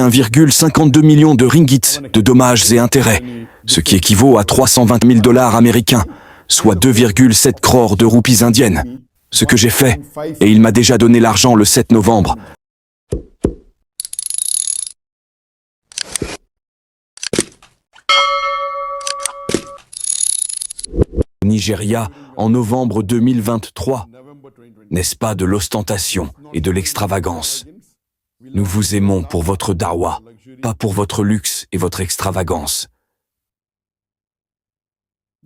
1,52 million de ringgits de dommages et intérêts, ce qui équivaut à 320 000 dollars américains, soit 2,7 crores de roupies indiennes. Ce que j'ai fait, et il m'a déjà donné l'argent le 7 novembre. Au Nigeria, en novembre 2023, n'est-ce pas de l'ostentation et de l'extravagance? Nous vous aimons pour votre dawa, pas pour votre luxe et votre extravagance.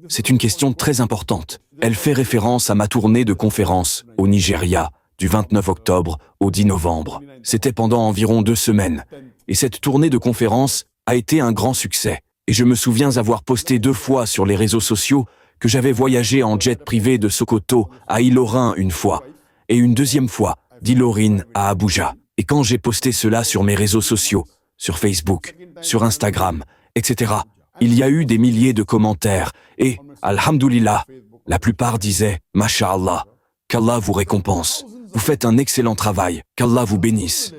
C'est une question très importante. Elle fait référence à ma tournée de conférences au Nigeria, du 29 octobre au 10 novembre. C'était pendant environ 2 semaines. Et cette tournée de conférences a été un grand succès. Et je me souviens avoir posté 2 fois sur les réseaux sociaux que j'avais voyagé en jet privé de Sokoto à Ilorin une fois, et une deuxième fois d'Ilorin à Abuja. Et quand j'ai posté cela sur mes réseaux sociaux, sur Facebook, sur Instagram, etc., il y a eu des milliers de commentaires et, alhamdoulilah, la plupart disaient « Masha'Allah, qu'Allah vous récompense, vous faites un excellent travail, qu'Allah vous bénisse,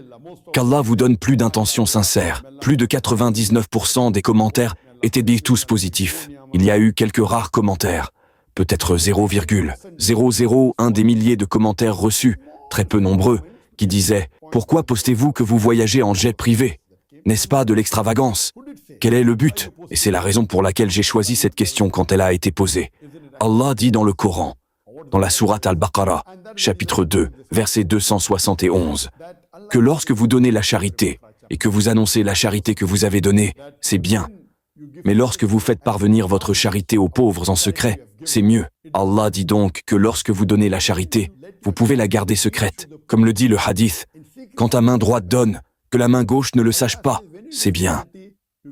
qu'Allah vous donne plus d'intentions sincères ». Plus de 99% des commentaires étaient tous positifs. Il y a eu quelques rares commentaires, peut-être 0,001 des milliers de commentaires reçus, très peu nombreux, qui disaient « Pourquoi postez-vous que vous voyagez en jet privé? N'est-ce pas de l'extravagance? Quel est le but ?» Et c'est la raison pour laquelle j'ai choisi cette question quand elle a été posée. Allah dit dans le Coran, dans la sourate Al-Baqarah, chapitre 2, verset 271, que lorsque vous donnez la charité et que vous annoncez la charité que vous avez donnée, c'est bien. Mais lorsque vous faites parvenir votre charité aux pauvres en secret, c'est mieux. Allah dit donc que lorsque vous donnez la charité, vous pouvez la garder secrète. Comme le dit le hadith, quand ta main droite donne, que la main gauche ne le sache pas, c'est bien.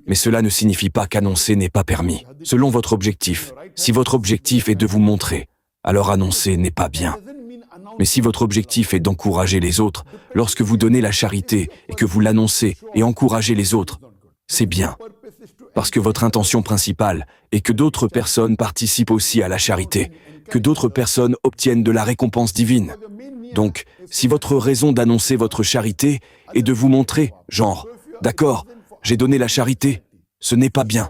Mais cela ne signifie pas qu'annoncer n'est pas permis. Selon votre objectif, si votre objectif est de vous montrer, alors annoncer n'est pas bien. Mais si votre objectif est d'encourager les autres, lorsque vous donnez la charité et que vous l'annoncez et encouragez les autres, c'est bien. Parce que votre intention principale est que d'autres personnes participent aussi à la charité, que d'autres personnes obtiennent de la récompense divine. Donc, si votre raison d'annoncer votre charité est de vous montrer, genre, d'accord, j'ai donné la charité, ce n'est pas bien.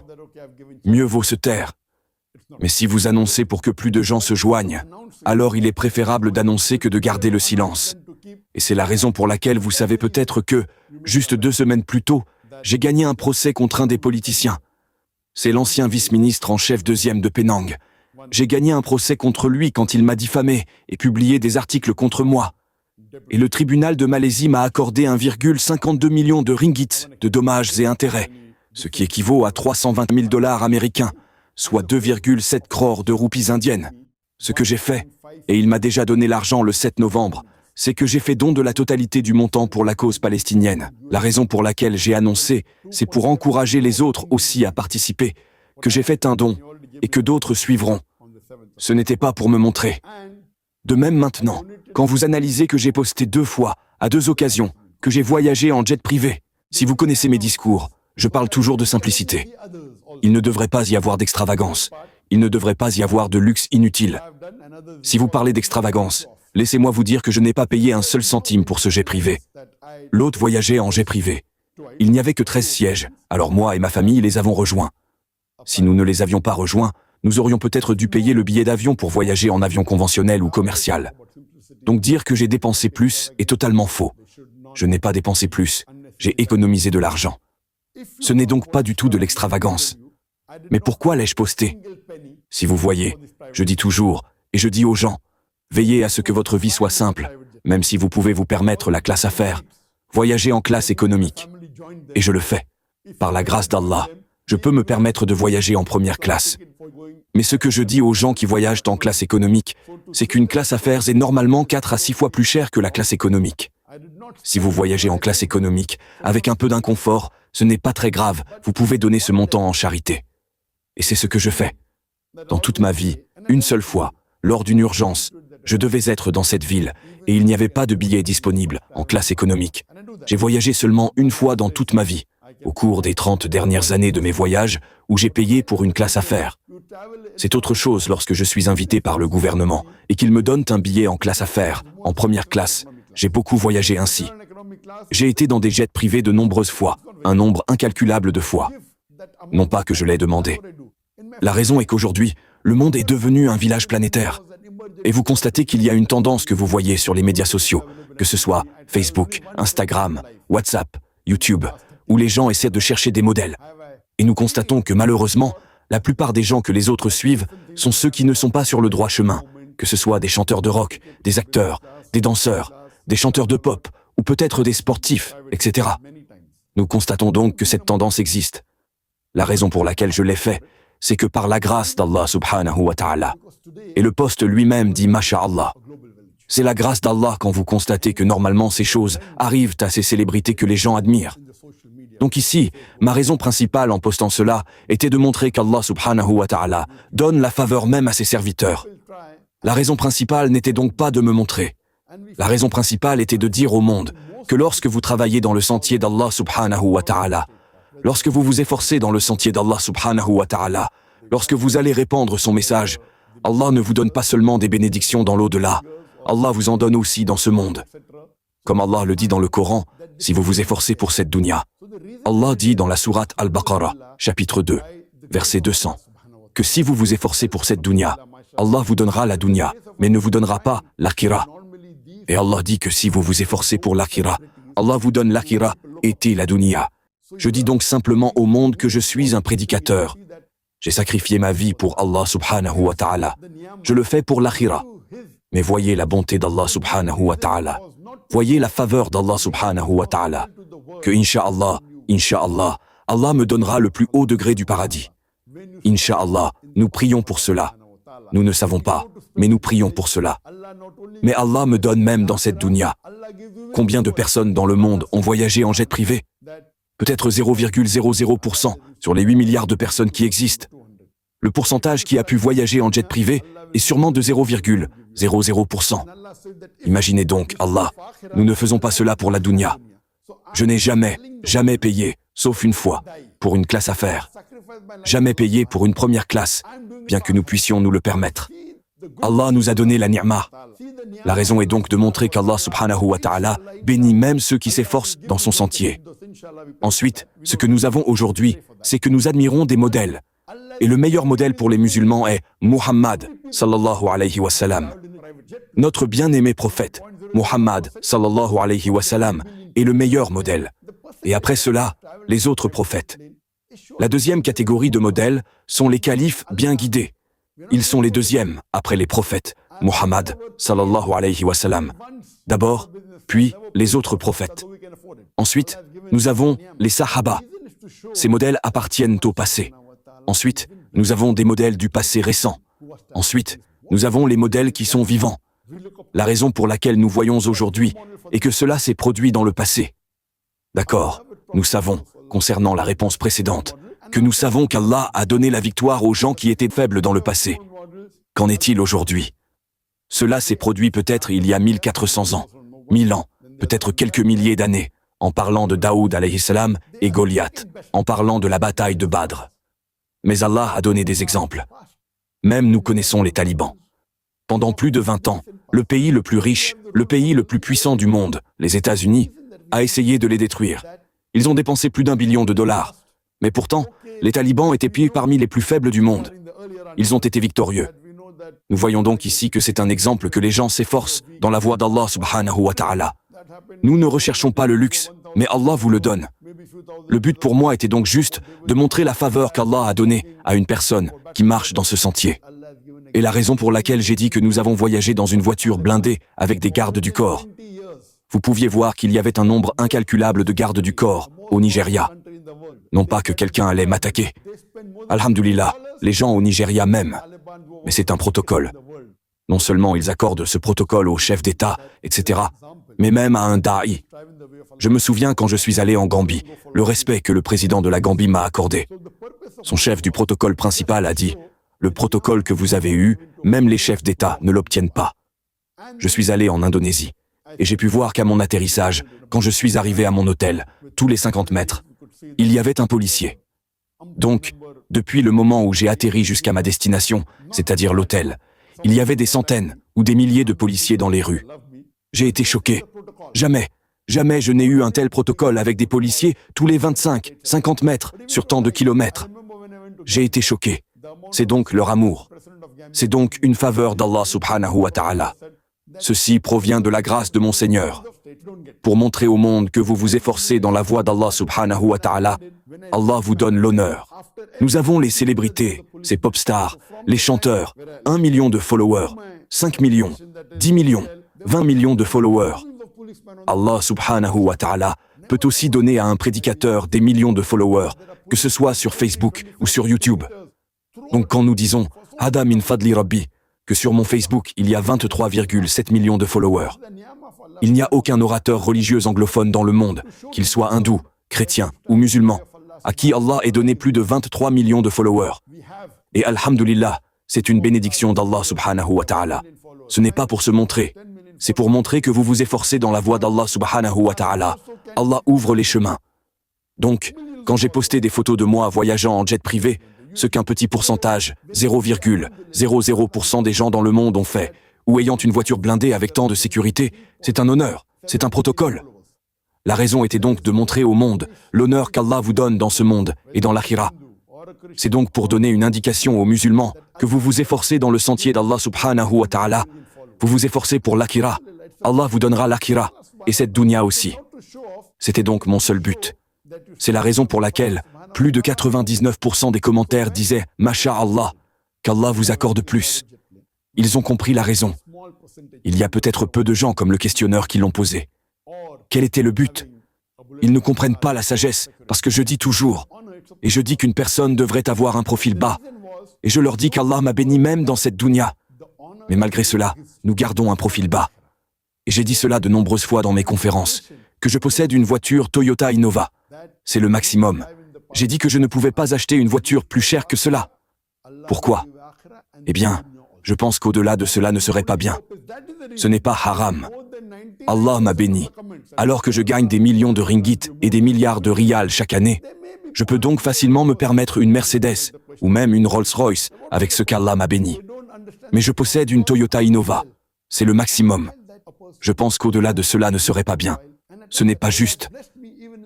Mieux vaut se taire. Mais si vous annoncez pour que plus de gens se joignent, alors il est préférable d'annoncer que de garder le silence. Et c'est la raison pour laquelle vous savez peut-être que, juste 2 semaines plus tôt, j'ai gagné un procès contre un des politiciens. C'est l'ancien vice-ministre en chef 2e de Penang. J'ai gagné un procès contre lui quand il m'a diffamé et publié des articles contre moi. Et le tribunal de Malaisie m'a accordé 1,52 million de ringgits de dommages et intérêts, ce qui équivaut à 320 000 dollars américains, soit 2,7 crores de roupies indiennes. Ce que j'ai fait, et il m'a déjà donné l'argent le 7 novembre, c'est que j'ai fait don de la totalité du montant pour la cause palestinienne. La raison pour laquelle j'ai annoncé, c'est pour encourager les autres aussi à participer, que j'ai fait un don et que d'autres suivront. Ce n'était pas pour me montrer. De même maintenant, quand vous analysez que j'ai posté 2 fois, à 2 occasions, que j'ai voyagé en jet privé, si vous connaissez mes discours, je parle toujours de simplicité. Il ne devrait pas y avoir d'extravagance. Il ne devrait pas y avoir de luxe inutile. Si vous parlez d'extravagance, laissez-moi vous dire que je n'ai pas payé un seul centime pour ce jet privé. L'autre voyageait en jet privé. Il n'y avait que 13 sièges, alors moi et ma famille les avons rejoints. Si nous ne les avions pas rejoints, nous aurions peut-être dû payer le billet d'avion pour voyager en avion conventionnel ou commercial. Donc dire que j'ai dépensé plus est totalement faux. Je n'ai pas dépensé plus, j'ai économisé de l'argent. Ce n'est donc pas du tout de l'extravagance. Mais pourquoi l'ai-je posté? Si vous voyez, je dis toujours, et je dis aux gens, veillez à ce que votre vie soit simple, même si vous pouvez vous permettre la classe affaires. Voyagez en classe économique. Et je le fais. Par la grâce d'Allah, je peux me permettre de voyager en première classe. Mais ce que je dis aux gens qui voyagent en classe économique, c'est qu'une classe affaires est normalement 4 à 6 fois plus chère que la classe économique. Si vous voyagez en classe économique, avec un peu d'inconfort, ce n'est pas très grave, vous pouvez donner ce montant en charité. Et c'est ce que je fais. Dans toute ma vie, une seule fois, lors d'une urgence, je devais être dans cette ville et il n'y avait pas de billets disponibles en classe économique. J'ai voyagé seulement une fois dans toute ma vie, au cours des 30 dernières années de mes voyages, où j'ai payé pour une classe affaires. C'est autre chose lorsque je suis invité par le gouvernement et qu'ils me donnent un billet en classe affaires, en première classe. J'ai beaucoup voyagé ainsi. J'ai été dans des jets privés de nombreuses fois, un nombre incalculable de fois. Non pas que je l'ai demandé. La raison est qu'aujourd'hui, le monde est devenu un village planétaire. Et vous constatez qu'il y a une tendance que vous voyez sur les médias sociaux, que ce soit Facebook, Instagram, WhatsApp, YouTube, où les gens essaient de chercher des modèles. Et nous constatons que malheureusement, la plupart des gens que les autres suivent sont ceux qui ne sont pas sur le droit chemin, que ce soit des chanteurs de rock, des acteurs, des danseurs, des chanteurs de pop, ou peut-être des sportifs, etc. Nous constatons donc que cette tendance existe. La raison pour laquelle je l'ai fait, c'est que par la grâce d'Allah subhanahu wa ta'ala, et le poste lui-même dit Masha'Allah, c'est la grâce d'Allah quand vous constatez que normalement ces choses arrivent à ces célébrités que les gens admirent. Donc ici, ma raison principale en postant cela était de montrer qu'Allah subhanahu wa ta'ala donne la faveur même à ses serviteurs. La raison principale n'était donc pas de me montrer. La raison principale était de dire au monde que lorsque vous travaillez dans le sentier d'Allah subhanahu wa ta'ala, lorsque vous vous efforcez dans le sentier d'Allah subhanahu wa ta'ala, lorsque vous allez répandre son message, Allah ne vous donne pas seulement des bénédictions dans l'au-delà, Allah vous en donne aussi dans ce monde. Comme Allah le dit dans le Coran, si vous vous efforcez pour cette dunya. Allah dit dans la sourate Al-Baqarah, chapitre 2, verset 200, que si vous vous efforcez pour cette dunya, Allah vous donnera la dunya, mais ne vous donnera pas l'akhira. Et Allah dit que si vous vous efforcez pour l'akhira, Allah vous donne l'akhira et la dunya. Je dis donc simplement au monde que je suis un prédicateur. J'ai sacrifié ma vie pour Allah subhanahu wa ta'ala. Je le fais pour l'akhira. Mais voyez la bonté d'Allah subhanahu wa ta'ala. Voyez la faveur d'Allah subhanahu wa ta'ala. Que Inch'Allah, Allah me donnera le plus haut degré du paradis. Inch'Allah, nous prions pour cela. Nous ne savons pas, mais nous prions pour cela. Mais Allah me donne même dans cette dunya. Combien de personnes dans le monde ont voyagé en jet privé? Peut-être 0,00% sur les 8 milliards de personnes qui existent. Le pourcentage qui a pu voyager en jet privé est sûrement de 0,00%. Imaginez donc, Allah, nous ne faisons pas cela pour la dunya. Je n'ai jamais payé, sauf une fois, pour une classe affaires. Jamais payé pour une première classe, bien que nous puissions nous le permettre. Allah nous a donné la ni'ma. La raison est donc de montrer qu'Allah subhanahu wa ta'ala bénit même ceux qui s'efforcent dans son sentier. Ensuite, ce que nous avons aujourd'hui, c'est que nous admirons des modèles. Et le meilleur modèle pour les musulmans est Muhammad, sallallahu alayhi wa sallam. Notre bien-aimé prophète, Muhammad, sallallahu alayhi wa sallam, est le meilleur modèle. Et après cela, les autres prophètes. La deuxième catégorie de modèles sont les califes bien guidés. Ils sont les deuxièmes, après les prophètes, Muhammad, sallallahu alayhi wa sallam. D'abord, puis les autres prophètes. Ensuite, nous avons les sahaba. Ces modèles appartiennent au passé. Ensuite, nous avons des modèles du passé récent. Ensuite, nous avons les modèles qui sont vivants. La raison pour laquelle nous voyons aujourd'hui est que cela s'est produit dans le passé. D'accord, nous savons, concernant la réponse précédente, que nous savons qu'Allah a donné la victoire aux gens qui étaient faibles dans le passé. Qu'en est-il aujourd'hui? Cela s'est produit peut-être il y a 1400 ans, 1000 ans, peut-être quelques milliers d'années, en parlant de Daoud alayhi salam et Goliath, en parlant de la bataille de Badr. Mais Allah a donné des exemples. Même nous connaissons les talibans. Pendant plus de 20 ans, le pays le plus riche, le pays le plus puissant du monde, les États-Unis, a essayé de les détruire. Ils ont dépensé plus d'1 billion de dollars. Mais pourtant, les talibans étaient parmi les plus faibles du monde. Ils ont été victorieux. Nous voyons donc ici que c'est un exemple que les gens s'efforcent dans la voie d'Allah subhanahu wa ta'ala. Nous ne recherchons pas le luxe, mais Allah vous le donne. Le but pour moi était donc juste de montrer la faveur qu'Allah a donnée à une personne qui marche dans ce sentier. Et la raison pour laquelle j'ai dit que nous avons voyagé dans une voiture blindée avec des gardes du corps. Vous pouviez voir qu'il y avait un nombre incalculable de gardes du corps au Nigeria. Non pas que quelqu'un allait m'attaquer. Alhamdulillah, les gens au Nigeria m'aiment. Mais c'est un protocole. Non seulement ils accordent ce protocole aux chefs d'État, etc., mais même à un da'i. Je me souviens quand je suis allé en Gambie, le respect que le président de la Gambie m'a accordé. Son chef du protocole principal a dit « Le protocole que vous avez eu, même les chefs d'État ne l'obtiennent pas. » Je suis allé en Indonésie, et j'ai pu voir qu'à mon atterrissage, quand je suis arrivé à mon hôtel, tous les 50 mètres, il y avait un policier. Donc, depuis le moment où j'ai atterri jusqu'à ma destination, c'est-à-dire l'hôtel, il y avait des centaines ou des milliers de policiers dans les rues. J'ai été choqué. Jamais, Jamais je n'ai eu un tel protocole avec des policiers tous les 25, 50 mètres sur tant de kilomètres. J'ai été choqué. C'est donc leur amour. C'est donc une faveur d'Allah subhanahu wa ta'ala. Ceci provient de la grâce de mon Seigneur. Pour montrer au monde que vous vous efforcez dans la voie d'Allah subhanahu wa ta'ala, Allah vous donne l'honneur. Nous avons les célébrités, ces pop stars, les chanteurs, 1 million de followers, 5 millions, 10 millions, 20 millions de followers. Allah subhanahu wa ta'ala peut aussi donner à un prédicateur des millions de followers, que ce soit sur Facebook ou sur YouTube. Donc quand nous disons « Hada min fadli Rabbi », que sur mon Facebook il y a 23,7 millions de followers, il n'y a aucun orateur religieux anglophone dans le monde, qu'il soit hindou, chrétien ou musulman, à qui Allah ait donné plus de 23 millions de followers. Et alhamdulillah, c'est une bénédiction d'Allah subhanahu wa ta'ala. Ce n'est pas pour se montrer, c'est pour montrer que vous vous efforcez dans la voie d'Allah subhanahu wa ta'ala. Allah ouvre les chemins. Donc, quand j'ai posté des photos de moi voyageant en jet privé, ce qu'un petit pourcentage, 0,00% des gens dans le monde ont fait, ou ayant une voiture blindée avec tant de sécurité, c'est un honneur, c'est un protocole. La raison était donc de montrer au monde l'honneur qu'Allah vous donne dans ce monde et dans l'akhira. C'est donc pour donner une indication aux musulmans que vous vous efforcez dans le sentier d'Allah subhanahu wa ta'ala. Vous vous efforcez pour l'akhira. Allah vous donnera l'akhira et cette dunya aussi. C'était donc mon seul but. C'est la raison pour laquelle plus de 99% des commentaires disaient « Masha'Allah », qu'Allah vous accorde plus. Ils ont compris la raison. Il y a peut-être peu de gens comme le questionneur qui l'ont posé. Quel était le but? Ils ne comprennent pas la sagesse, parce que je dis toujours, et je dis qu'une personne devrait avoir un profil bas, et je leur dis qu'Allah m'a béni même dans cette dunya. Mais malgré cela, nous gardons un profil bas. Et j'ai dit cela de nombreuses fois dans mes conférences, que je possède une voiture Toyota Innova. C'est le maximum. J'ai dit que je ne pouvais pas acheter une voiture plus chère que cela. Pourquoi? Eh bien, je pense qu'au-delà de cela ne serait pas bien. Ce n'est pas haram. Allah m'a béni. Alors que je gagne des millions de ringgit et des milliards de riyals chaque année, je peux donc facilement me permettre une Mercedes ou même une Rolls-Royce avec ce qu'Allah m'a béni. Mais je possède une Toyota Innova. C'est le maximum. Je pense qu'au-delà de cela ne serait pas bien. Ce n'est pas juste.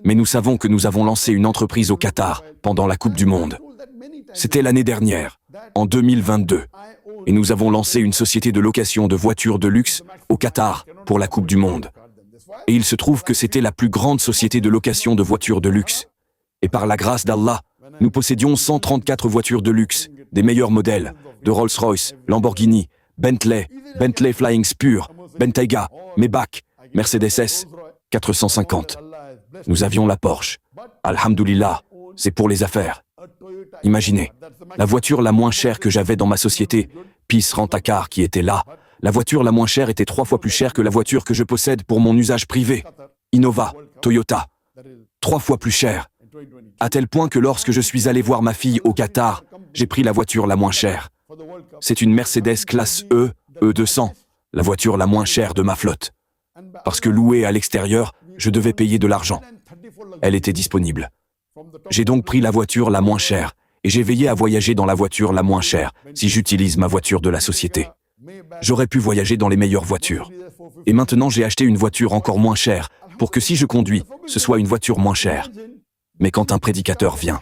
Mais nous savons que nous avons lancé une entreprise au Qatar pendant la Coupe du Monde. C'était l'année dernière, en 2022. Et nous avons lancé une société de location de voitures de luxe au Qatar pour la Coupe du Monde. Et il se trouve que c'était la plus grande société de location de voitures de luxe. Et par la grâce d'Allah, nous possédions 134 voitures de luxe, des meilleurs modèles, de Rolls-Royce, Lamborghini, Bentley, Bentley Flying Spur, Bentayga, Maybach, Mercedes S, 450. Nous avions la Porsche. Alhamdulillah, c'est pour les affaires. Imaginez, la voiture la moins chère que j'avais dans ma société, Peace Rent-A-Car qui était là, la voiture la moins chère était 3 fois plus chère que la voiture que je possède pour mon usage privé. Innova, Toyota. 3 fois plus chère. À tel point que lorsque je suis allé voir ma fille au Qatar, j'ai pris la voiture la moins chère. C'est une Mercedes classe E, E200, la voiture la moins chère de ma flotte. Parce que louée à l'extérieur, je devais payer de l'argent. Elle était disponible. J'ai donc pris la voiture la moins chère, et j'ai veillé à voyager dans la voiture la moins chère, si j'utilise ma voiture de la société. J'aurais pu voyager dans les meilleures voitures. Et maintenant j'ai acheté une voiture encore moins chère, pour que si je conduis, ce soit une voiture moins chère. Mais quand un prédicateur vient,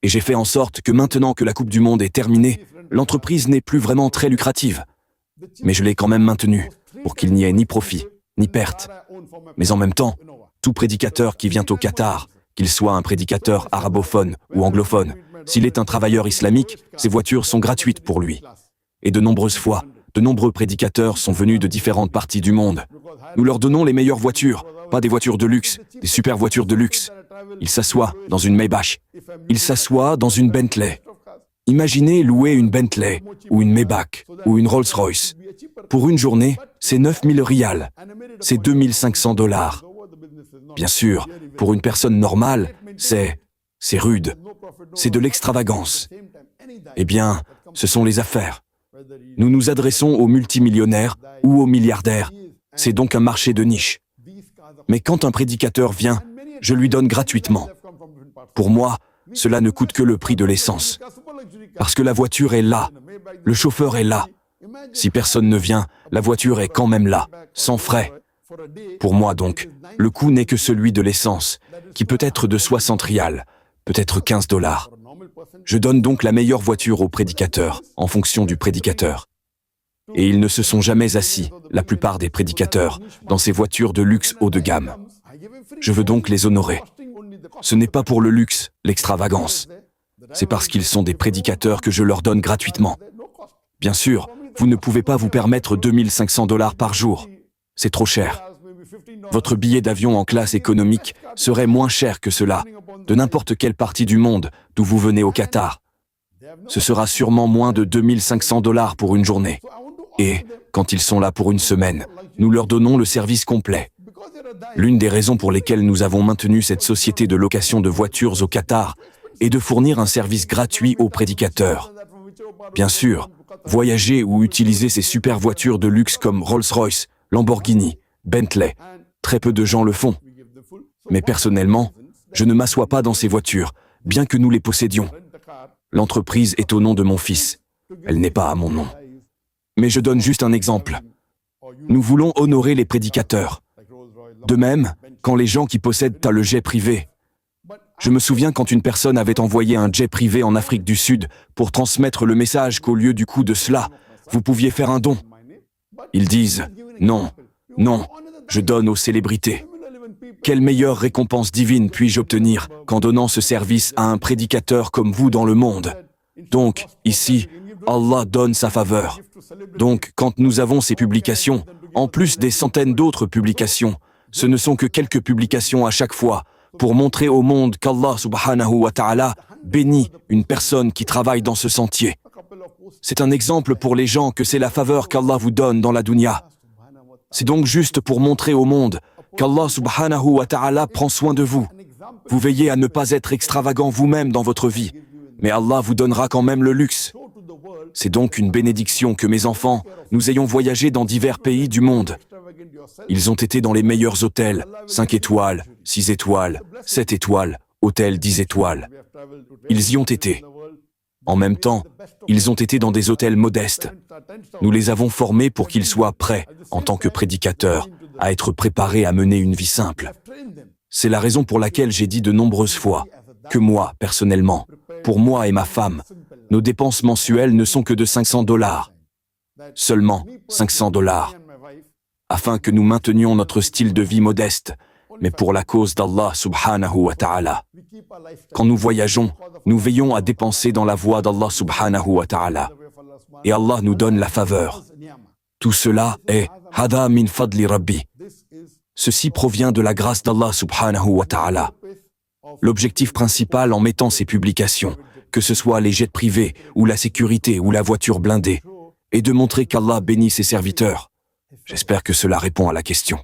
et j'ai fait en sorte que maintenant que la Coupe du Monde est terminée, l'entreprise n'est plus vraiment très lucrative. Mais je l'ai quand même maintenue, pour qu'il n'y ait ni profit, ni perte. Mais en même temps, tout prédicateur qui vient au Qatar, qu'il soit un prédicateur arabophone ou anglophone, s'il est un travailleur islamique, ces voitures sont gratuites pour lui. Et de nombreuses fois, de nombreux prédicateurs sont venus de différentes parties du monde. Nous leur donnons les meilleures voitures, pas des voitures de luxe, des super voitures de luxe. Ils s'assoient dans une Maybach. Ils s'assoient dans une Bentley. Imaginez louer une Bentley, ou une Maybach, ou une Rolls-Royce. Pour une journée, c'est 9000 riyals. C'est 2500 $. Bien sûr, pour une personne normale, c'est rude. C'est de l'extravagance. Eh bien, ce sont les affaires. Nous nous adressons aux multimillionnaires ou aux milliardaires. C'est donc un marché de niche. Mais quand un prédicateur vient, je lui donne gratuitement. Pour moi, cela ne coûte que le prix de l'essence. Parce que la voiture est là, le chauffeur est là. Si personne ne vient, la voiture est quand même là, sans frais. Pour moi donc, le coût n'est que celui de l'essence, qui peut être de 60 rials, peut-être 15 $. Je donne donc la meilleure voiture au prédicateur, en fonction du prédicateur. Et ils ne se sont jamais assis, la plupart des prédicateurs, dans ces voitures de luxe haut de gamme. Je veux donc les honorer. Ce n'est pas pour le luxe, l'extravagance. C'est parce qu'ils sont des prédicateurs que je leur donne gratuitement. Bien sûr, vous ne pouvez pas vous permettre 2500 $ par jour. C'est trop cher. Votre billet d'avion en classe économique serait moins cher que cela, de n'importe quelle partie du monde d'où vous venez au Qatar. Ce sera sûrement moins de 2500 $ pour une journée. Et, quand ils sont là pour une semaine, nous leur donnons le service complet. L'une des raisons pour lesquelles nous avons maintenu cette société de location de voitures au Qatar est de fournir un service gratuit aux prédicateurs. Bien sûr, voyager ou utiliser ces super voitures de luxe comme Rolls-Royce, Lamborghini, Bentley, très peu de gens le font. Mais personnellement, je ne m'assois pas dans ces voitures, bien que nous les possédions. L'entreprise est au nom de mon fils. Elle n'est pas à mon nom. Mais je donne juste un exemple. Nous voulons honorer les prédicateurs. De même, quand les gens qui possèdent le jet privé. Je me souviens quand une personne avait envoyé un jet privé en Afrique du Sud pour transmettre le message qu'au lieu du coût de cela, vous pouviez faire un don. Ils disent « Non, non, je donne aux célébrités ». Quelle meilleure récompense divine puis-je obtenir qu'en donnant ce service à un prédicateur comme vous dans le monde? Donc, ici, Allah donne sa faveur. Donc, quand nous avons ces publications, en plus des centaines d'autres publications, ce ne sont que quelques publications à chaque fois, pour montrer au monde qu'Allah subhanahu wa ta'ala bénit une personne qui travaille dans ce sentier. C'est un exemple pour les gens que c'est la faveur qu'Allah vous donne dans la dunya. C'est donc juste pour montrer au monde qu'Allah subhanahu wa ta'ala prend soin de vous. Vous veillez à ne pas être extravagant vous-même dans votre vie, mais Allah vous donnera quand même le luxe. C'est donc une bénédiction que mes enfants, nous ayons voyagé dans divers pays du monde. Ils ont été dans les meilleurs hôtels, 5 étoiles, 6 étoiles, 7 étoiles, hôtels 10 étoiles. Ils y ont été. En même temps, ils ont été dans des hôtels modestes. Nous les avons formés pour qu'ils soient prêts, en tant que prédicateurs, à être préparés à mener une vie simple. C'est la raison pour laquelle j'ai dit de nombreuses fois que moi, personnellement, pour moi et ma femme, nos dépenses mensuelles ne sont que de 500 $. Seulement 500 $. Afin que nous maintenions notre style de vie modeste, mais pour la cause d'Allah subhanahu wa ta'ala. Quand nous voyageons, nous veillons à dépenser dans la voie d'Allah subhanahu wa ta'ala. Et Allah nous donne la faveur. Tout cela est « Hada min fadli Rabbi ». Ceci provient de la grâce d'Allah subhanahu wa ta'ala. L'objectif principal en mettant ces publications, que ce soit les jets privés, ou la sécurité, ou la voiture blindée, est de montrer qu'Allah bénit ses serviteurs. J'espère que cela répond à la question.